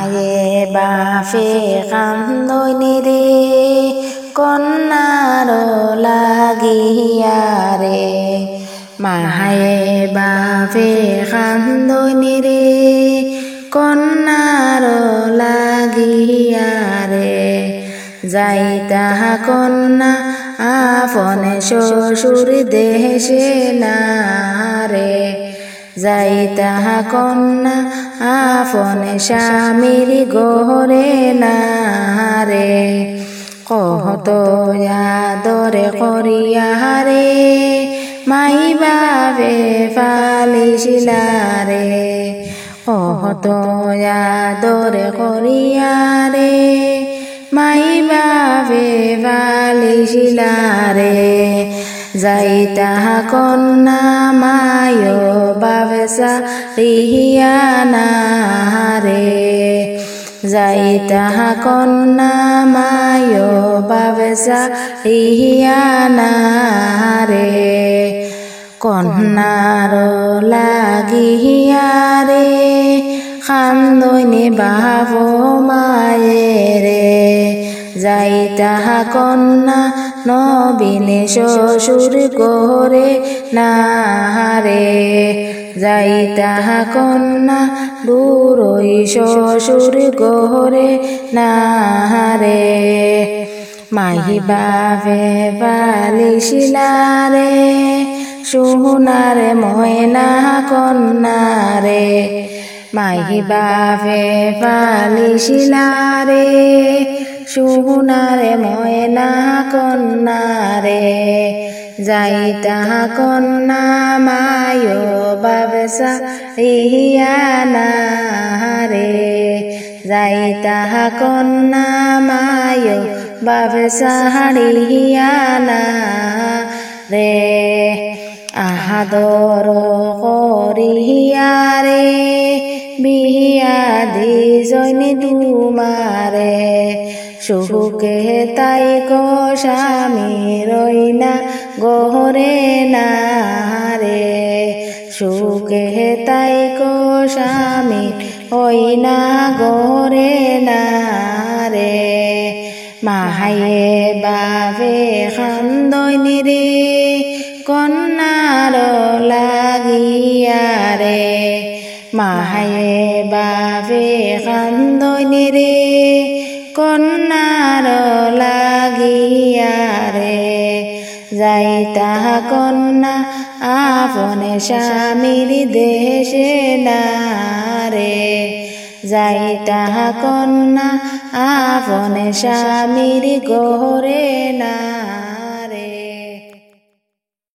মায়ে বাপে কান্দই নিরে কন্যার লাগিয়া রে মায়ে বাপে কান্দই নিরে কন্যার লাগিয়া রে যাইতা কন্যা আপনে শ্বশুর দেশে না রে যাইতা কন্যা আপনে স্বামীর ঘরে না রে কত আদরে করিয়া রে মাই বাবে ফালিছিলা রে কত আদরে করিয়া রে মাই বাবে ফালিছিলা রে যাইতা কন্যা মায়ো বাবসা রিহিয়া না রে যাইতা কন্যা মায়ো বাবসা রিহিয়া না রে কন্যার লাগিয়া রে কান্দইনি বাপ মায়ে রে যাইতা কন্যা নবীনে শ্বশুর ঘরে না রে যাইতা কন্যা দূরই শ্বশুর ঘরে না রে মাহি বাবে পালিছিলা রে সোনার ময়না কন্যা রে মাহি বাবে পালিছিলা রে সোনার ময়না কন্যা রে যাইতা কন্যা মায়ো বাবসা রিহিয়া না রে যাইতা কন্যা মায়ো বাবসা রিহিয়া না রে আহাদর করিয়া রে বিয়া দি জনি তুমারে সুখে তাই গো স্বামী রইনা গহরে না রে সুখে তাই গো স্বামী হইনা গহরে না রে মায়ে বাবে কান্দইনি রে কন্যার লাগিয়া রে মায়ে বাবে কান্দইনি রে কন্যার লাগিয়া রে যাইতা কন্যা আপনে স্বামীর দেশে না রে যাইতা কন্যা আপনে স্বামীর ঘরে না।